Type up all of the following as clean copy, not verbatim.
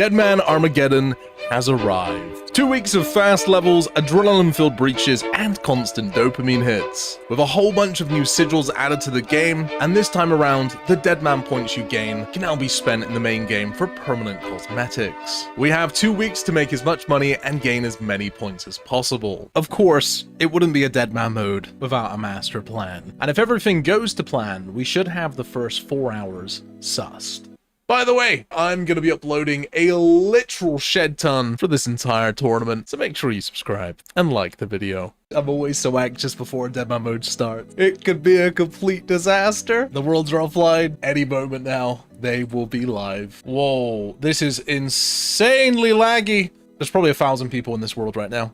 Deadman Armageddon has arrived. 2 weeks of fast levels, adrenaline-filled breaches, and constant dopamine hits. With a whole bunch of new sigils added to the game, and this time around, the Deadman points you gain can now be spent in the main game for permanent cosmetics. We have 2 weeks to make as much money and gain as many points as possible. Of course, it wouldn't be a Deadman mode without a master plan. And if everything goes to plan, we should have the first 4 hours sussed. By the way, I'm going to be uploading a literal shed ton for this entire tournament, so make sure you subscribe and like the video. I'm always so anxious before Deadman mode starts. It could be a complete disaster. The worlds are offline. Any moment now, they will be live. Whoa, this is insanely laggy. There's probably 1,000 people in this world right now.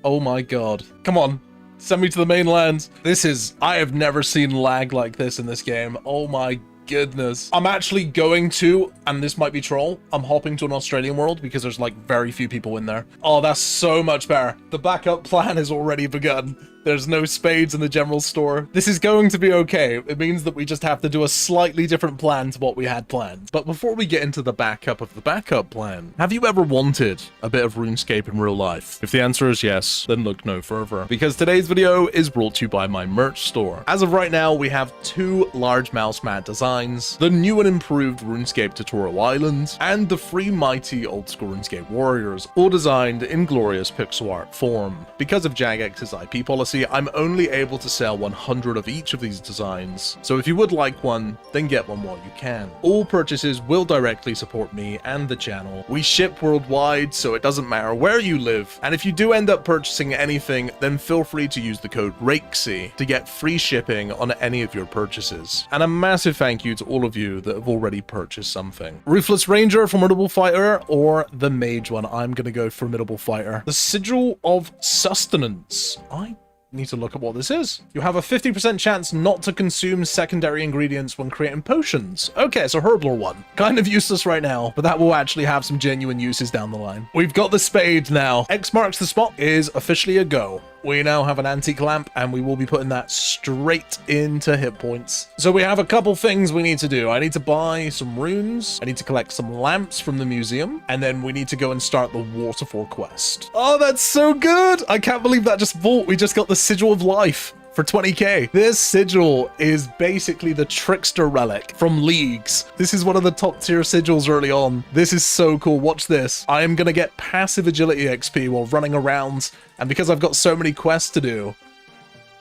Oh my god. Come on. Send me to the mainland. I have never seen lag like this in this game. Oh my goodness. I'm actually going to, and this might be troll, I'm hopping to an Australian world because there's like very few people in there. Oh, that's so much better. The backup plan has already begun. There's no spades in the general store. This is going to be okay. It means that we just have to do a slightly different plan to what we had planned. But before we get into the backup of the backup plan, have you ever wanted a bit of RuneScape in real life? If the answer is yes, then look no further, because today's video is brought to you by my merch store. As of right now, we have 2 large mouse mat designs, the new and improved RuneScape Tutorial Island, and the free mighty old school RuneScape Warriors, all designed in glorious pixel art form. Because of Jagex's IP policy, I'm only able to sell 100 of each of these designs, so if you would like one, then get one while you can. All purchases will directly support me and the channel. We ship worldwide, so it doesn't matter where you live, and if you do end up purchasing anything, then feel free to use the code Raikesy to get free shipping on any of your purchases. And a massive thank you to all of you that have already purchased something. Ruthless Ranger, Formidable Fighter, or the Mage one. I'm gonna go Formidable Fighter. The Sigil of Sustenance. I need to look at what this is. You have a 50% chance not to consume secondary ingredients when creating potions. Okay, it's a Herbler one. Kind of useless right now, but that will actually have some genuine uses down the line. We've got the spade now. X marks the spot is officially a go. We now have an antique lamp, and we will be putting that straight into hit points. So we have a couple things we need to do. I need to buy some runes. I need to collect some lamps from the museum. And then we need to go and start the waterfall quest. Oh, that's so good. I can't believe that just bought. We just got the Sigil of Life for 20k. This sigil is basically the trickster relic from Leagues. This is one of the top tier sigils early on. This is so cool. Watch this. I am gonna get passive agility XP while running around, and because I've got so many quests to do,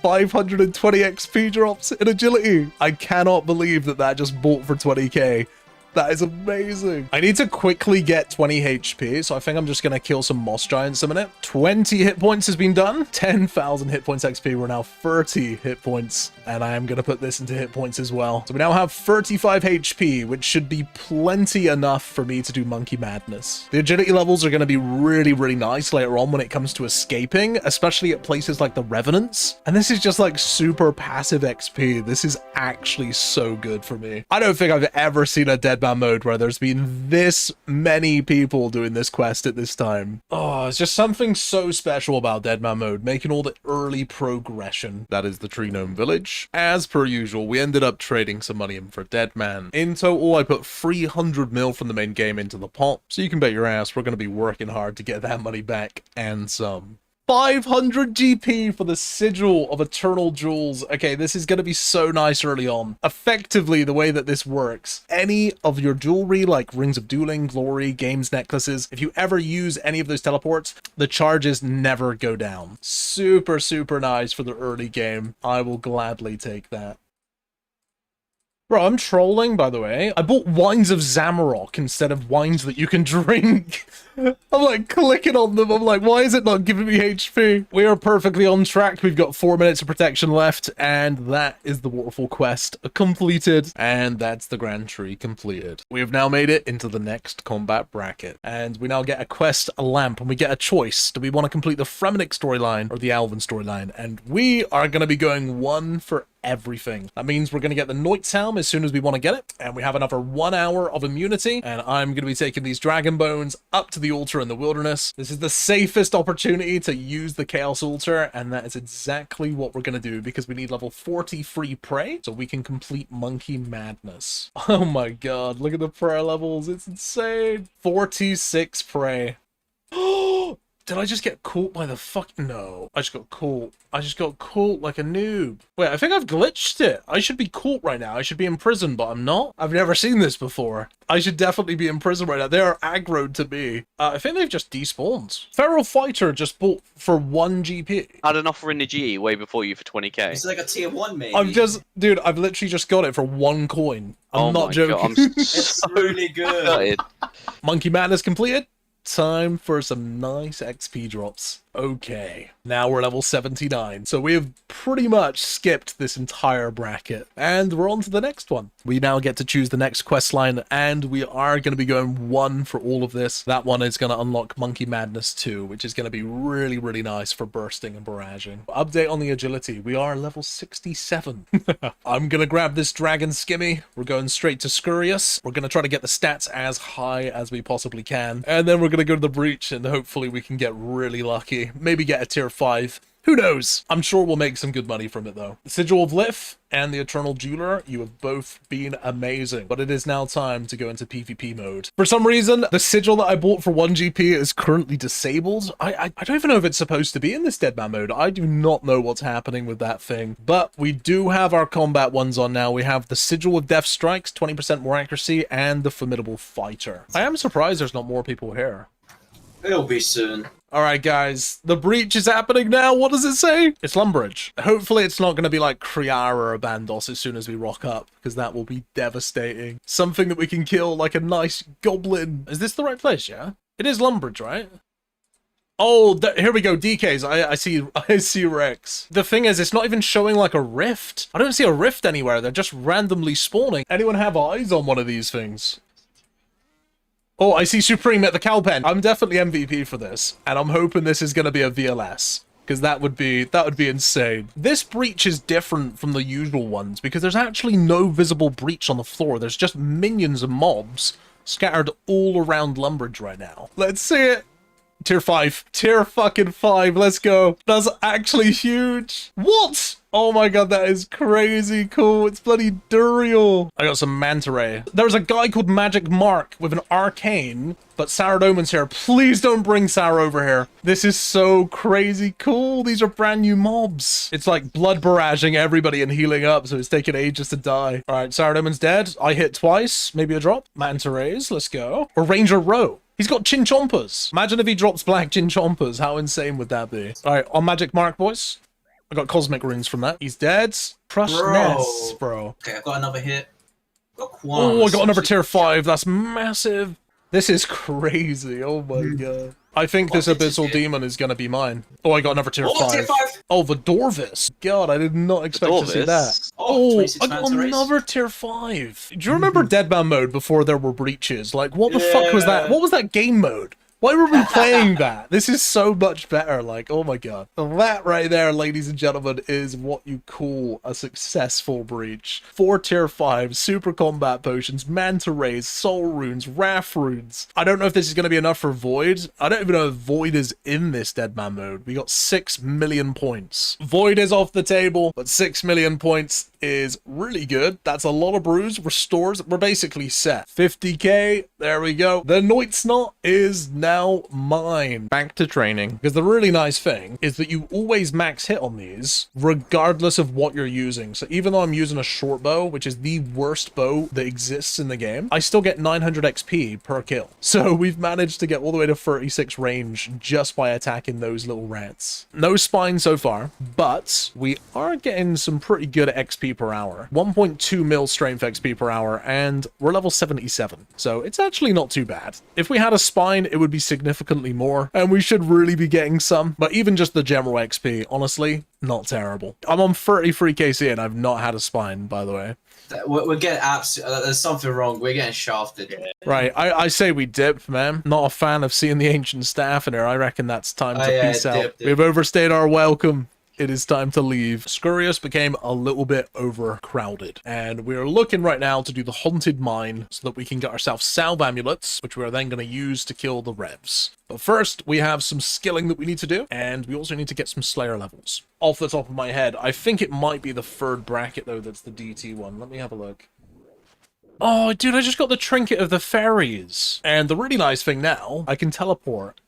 520 XP drops in agility. I cannot believe that that just bought for 20k. That is amazing. I need to quickly get 20 HP, so I think I'm just going to kill some moss giants a minute. 20 hit points has been done. 10,000 hit points XP. We're now 30 hit points, and I am going to put this into hit points as well. So we now have 35 HP, which should be plenty enough for me to do Monkey Madness. The agility levels are going to be really, really nice later on when it comes to escaping, especially at places like the Revenants. And this is just like super passive XP. This is actually so good for me. I don't think I've ever seen a Deadman mode where there's been this many people doing this quest at this time. Oh, it's just something so special about Deadman mode, making all the early progression. That is the Tree Gnome Village. As per usual, we ended up trading some money in for Deadman. In total, I put 300 mil from the main game into the pot, so you can bet your ass we're going to be working hard to get that money back and some. 500 GP for the Sigil of Eternal Jewels. Okay, this is going to be so nice early on. Effectively, the way that this works, any of your jewelry, like Rings of Dueling, Glory, Games Necklaces, if you ever use any of those teleports, the charges never go down. Super, super nice for the early game. I will gladly take that. Bro, I'm trolling, by the way. I bought wines of Zamarok instead of wines that you can drink. I'm like clicking on them. I'm like, why is it not giving me HP? We are perfectly on track. We've got 4 minutes of protection left, and that is the waterfall quest completed, and that's the Grand Tree completed. We have now made it into the next combat bracket, and we now get a quest, a lamp, and we get a choice. Do we want to complete the Revenant storyline or the Alvin storyline? And we are going to be going one for everything. That means we're going to get the Knight's Helm as soon as we want to get it, and we have another 1 hour of immunity, and I'm going to be taking these dragon bones up to the altar in the wilderness. This is the safest opportunity to use the Chaos Altar, and that is exactly what we're going to do, because we need level 40 free prey, so we can complete Monkey Madness. Oh my god, look at the prayer levels, it's insane. 46 prey. Oh, did I just get caught by the fuck? No, I just got caught. I just got caught like a noob. Wait, I think I've glitched it. I should be caught right now. I should be in prison, but I'm not. I've never seen this before. I should definitely be in prison right now. They are aggroed to me. I think they've just despawned. Feral Fighter just bought for 1 GP. I had an offer in the GE way before you for 20k. It's like a tier 1, maybe. Dude, I've literally just got it for 1 coin. I'm not joking. God, It's really good. Monkey Madness completed. Time for some nice XP drops. Okay, now we're level 79, so we have pretty much skipped this entire bracket, and we're on to the next one. We now get to choose the next quest line, and we are going to be going 1 for all of this. That one is going to unlock Monkey Madness 2, which is going to be really, really nice for bursting and barraging. Update on the agility. We are level 67. I'm going to grab this dragon skimmy. We're going straight to Scurious. We're going to try to get the stats as high as we possibly can, and then we're going to go to the breach, and hopefully we can get really lucky. Maybe get a tier 5. Who knows? I'm sure we'll make some good money from it though. The Sigil of Lif and the Eternal Jeweler, you have both been amazing, but it is now time to go into PvP mode. For some reason, the Sigil that I bought for 1 GP is currently disabled. I don't even know if it's supposed to be in this Deadman mode. I do not know what's happening with that thing, but we do have our combat ones on now. We have the Sigil of Death Strikes, 20% more accuracy, and the Formidable Fighter. I am surprised there's not more people here. It'll be soon. Alright guys, the breach is happening now. What does it say? It's Lumbridge. Hopefully it's not going to be like Kriara or Bandos as soon as we rock up, because that will be devastating. Something that we can kill like a nice goblin. Is this the right place, yeah? It is Lumbridge, right? Oh, here we go, DKs. I see Rex. The thing is, it's not even showing like a rift. I don't see a rift anywhere. They're just randomly spawning. Anyone have eyes on one of these things? Oh, I see Supreme at the Cowpen. I'm definitely MVP for this, and I'm hoping this is going to be a VLS, because that would be insane. This breach is different from the usual ones, because there's actually no visible breach on the floor. There's just minions and mobs scattered all around Lumbridge right now. Let's see it. Tier 5. Tier fucking 5. Let's go. That's actually huge. What? Oh my god, that is crazy cool. It's bloody Duriel. I got some Manta Ray. There's a guy called Magic Mark with an arcane, but Saradomin's here. Please don't bring Sarah over here. This is so crazy cool. These are brand new mobs. It's like blood barraging everybody and healing up, so it's taking ages to die. All right, Saradomin's dead. I hit twice. Maybe a drop. Manta Rays. Let's go. Or Ranger Row. He's got Chinchompas. Imagine if he drops black Chinchompas. How insane would that be? All right, on Magic Mark, boys. I got Cosmic Runes from that. He's dead. Crushed Nest, bro. Okay, I've got another hit. Oh, I got another tier 5. That's massive. This is crazy. Oh my god. I think this Abyssal Demon is going to be mine. Oh, I got another tier 5. Tier 5. Oh, the Dorvis. God, I did not expect to see that. Oh, I got another tier 5. Do you remember Deadman mode before there were breaches? Like, what the fuck was that? What was that game mode? Why were we playing that? This is so much better. Like, oh my god. That right there, ladies and gentlemen, is what you call a successful breach. 4 tier 5, super combat potions, manta rays, soul runes, wrath runes. I don't know if this is going to be enough for Void. I don't even know if Void is in this Deadman mode. We got 6 million points. Void is off the table, but 6 million points is really good. That's a lot of brews, restores. We're basically set. 50k, there we go. The Knight's Knot is now mine. Back to training. Because the really nice thing is that you always max hit on these, regardless of what you're using. So even though I'm using a short bow, which is the worst bow that exists in the game, I still get 900 XP per kill. So we've managed to get all the way to 36 range just by attacking those little rats. No spine so far, but we are getting some pretty good XP per hour. 1.2 mil strength XP per hour, and we're level 77. So it's actually not too bad. If we had a spine, it would be significantly more, and we should really be getting some. But even just the general XP, honestly, not terrible. I'm on 33 KC and I've not had a spine, by the way. We're getting absolutely... there's something wrong. We're getting shafted. Right, I say we dip, man. Not a fan of seeing the ancient staff in here. I reckon that's time to peace out. Dip. We've overstayed our welcome. it is time to leave. Scurious became a little bit overcrowded, and we're looking right now to do the Haunted Mine so that we can get ourselves salve amulets, which we are then going to use to kill the revs. But first, we have some skilling that we need to do, and we also need to get some Slayer levels. Off the top of my head, I think it might be the third bracket, though, that's the DT one. Let me have a look. Oh, dude, I just got the Trinket of the Fairies. And the really nice thing now, I can teleport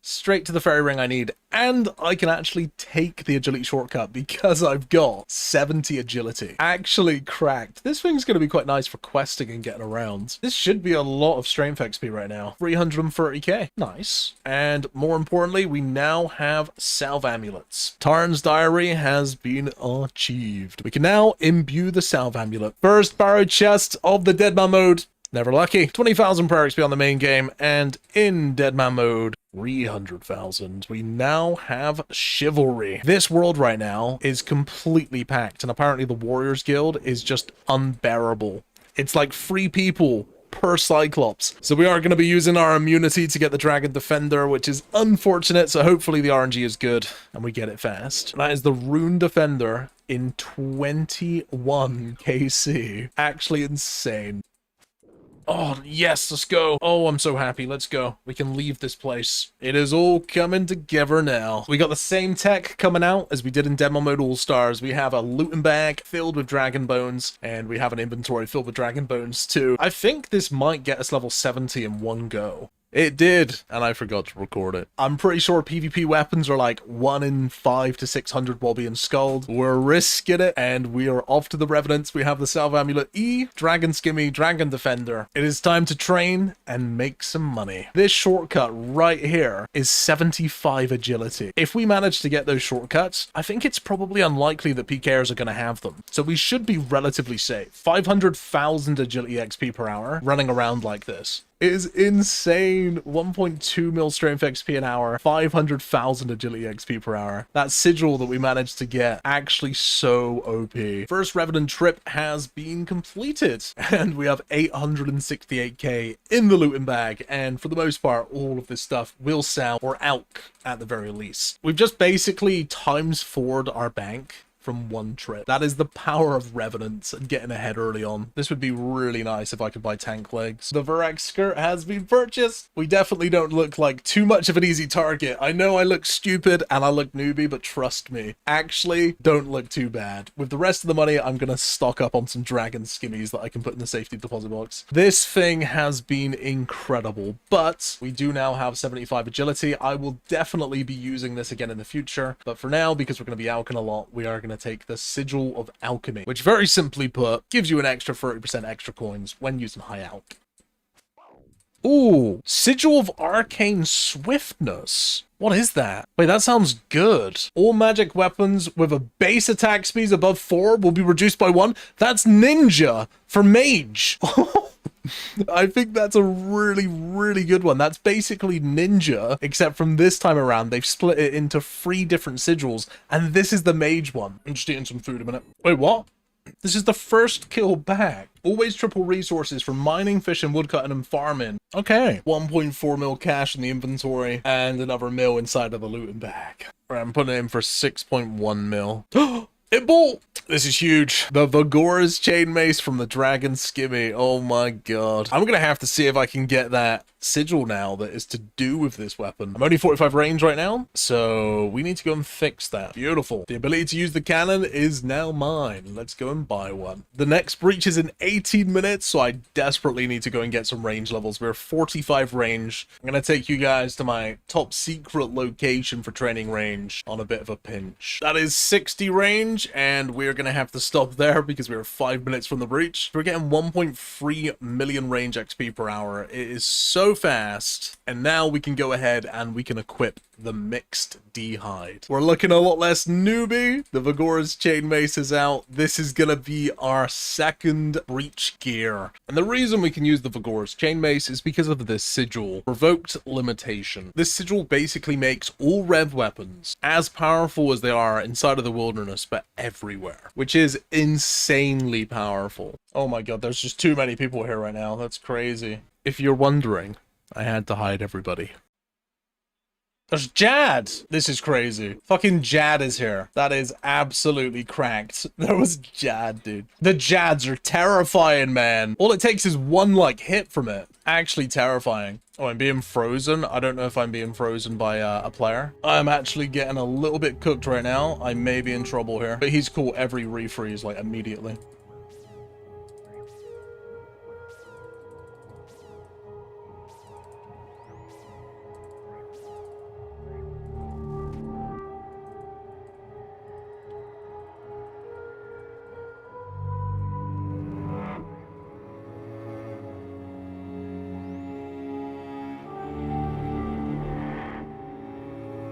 straight to the fairy ring I need, and I can actually take the agility shortcut because I've got 70 agility. Actually cracked. This thing's going to be quite nice for questing and getting around. This should be a lot of strength XP right now. 330k. Nice. And more importantly, we now have salve amulets. Tarn's Diary has been achieved. We can now imbue the salve amulet. First barrow chest of the Deadman mode. Never lucky. 20,000 per XP on the main game, and in Deadman mode, 300,000. We now have Chivalry. This world right now is completely packed, and apparently the Warriors Guild is just unbearable. It's like 3 people per Cyclops. So we are going to be using our immunity to get the Dragon Defender, which is unfortunate, so hopefully the RNG is good, and we get it fast. That is the Rune Defender in 21 KC. Actually insane. Oh, yes, let's go. Oh, I'm so happy. Let's go. We can leave this place. It is all coming together now. We got the same tech coming out as we did in Demo Mode All-Stars. We have a looting bag filled with Dragon Bones, and we have an inventory filled with Dragon Bones too. I think this might get us level 70 in one go. It did, and I forgot to record it. I'm pretty sure PvP weapons are like 1 in 5 to 600 while being skulled. We're risking it, and we are off to the Revenants. We have the Salve Amulet E, Dragon Skimmy, Dragon Defender. It is time to train and make some money. This shortcut right here is 75 agility. If we manage to get those shortcuts, I think it's probably unlikely that pkers are going to have them. So we should be relatively safe. 500,000 agility XP per hour running around like this. It is insane. 1.2 mil strength XP an hour, 500,000 agility XP per hour. That sigil that we managed to get, actually so OP. First Revenant trip has been completed, and we have 868k in the looting bag, and for the most part, all of this stuff will sell, or ALK at the very least. We've just basically times 4'd our bank from one trip. That is the power of Revenants and getting ahead early on. This would be really nice if I could buy tank legs. The Verax skirt has been purchased. We definitely don't look like too much of an easy target. I know I look stupid and I look newbie, but trust me, actually don't look too bad. With the rest of the money, I'm gonna stock up on some Dragon Skimmies that I can put in the safety deposit box. This thing has been incredible, but we do now have 75 agility. I will definitely be using this again in the future, but for now, because we're gonna be alching a lot, we are gonna take the Sigil of Alchemy, which very simply put gives you an extra 30% extra coins when using high alch. Ooh, Sigil of Arcane Swiftness. What is that? Wait, that sounds good. All magic weapons with a base attack speed above 4 will be reduced by 1. That's ninja for mage. I think that's a really, really good one. That's basically ninja, except from this time around, they've split it into 3 different sigils, and this is the mage one. I'm just eating some food a minute. Wait, what? This is the first kill back. Always triple resources for mining, fishing, woodcutting, and farming. Okay. 1.4 mil cash in the inventory, and another mil inside of the looting bag. Right, I'm putting it in for 6.1 mil. It bought! This is huge. The Vigor's chain mace from the Dragon Skimmy. Oh my god. I'm gonna have to see if I can get that sigil now that is to do with this weapon. I'm only 45 range right now, so we need to go and fix that. Beautiful. The ability to use the cannon is now mine. Let's go and buy one. The next breach is in 18 minutes, so I desperately need to go and get some range levels. We're 45 range. I'm gonna take you guys to my top secret location for training range on a bit of a pinch. That is 60 range, and we're gonna have to stop there because we're 5 minutes from the breach. We're getting 1.3 million range XP per hour. It is so fast, and now we can go ahead and we can equip the mixed D-hide. We're looking a lot less newbie. The Vigor's chain mace is out. This is gonna be our second breach gear, and the reason we can use the Vigor's chain mace is because of this sigil, Provoked Limitation. This sigil basically makes all rev weapons as powerful as they are inside of the wilderness, but everywhere, which is insanely powerful. Oh my god, there's just too many people here right now. That's crazy. If you're wondering, I had to hide everybody. There's Jad. This is crazy. Fucking Jad is here. That is absolutely cracked. There was Jad, dude. The Jads are terrifying, man. All it takes is one, like, hit from it. Actually terrifying. Oh, I'm being frozen. I don't know if I'm being frozen by a player. I'm actually getting a little bit cooked right now. I may be in trouble here. But he's caught every refreeze, like, immediately.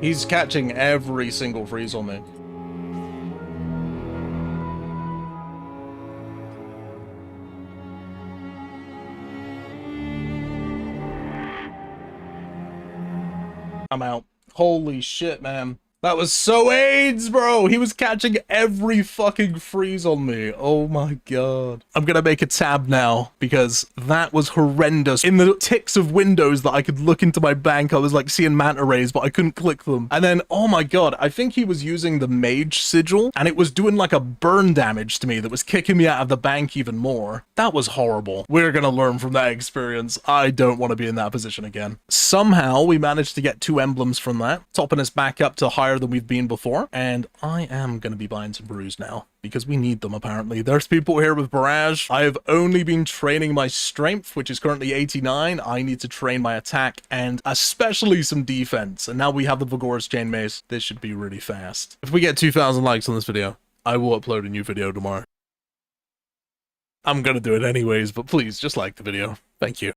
He's catching every single freeze on me. I'm out. Holy shit, man. That was so AIDS, bro. He was catching every fucking freeze on me. Oh my god. I'm gonna make a tab now because that was horrendous. In the ticks of windows that I could look into my bank, I was like seeing manta rays, but I couldn't click them. And then, oh my god, I think he was using the mage sigil and it was doing like a burn damage to me that was kicking me out of the bank even more. That was horrible. We're gonna learn from that experience. I don't want to be in that position again. Somehow we managed to get 2 emblems from that, topping us back up to higher than we've been before, and I am going to be buying some brews now because we need them apparently. There's people here with barrage. I have only been training my strength, which is currently 89. I need to train my attack and especially some defense, and now we have the Vigorous Chain Mace. This should be really fast. If we get 2,000 likes on this video, I will upload a new video tomorrow. I'm gonna do it anyways, but please just like the video. Thank you.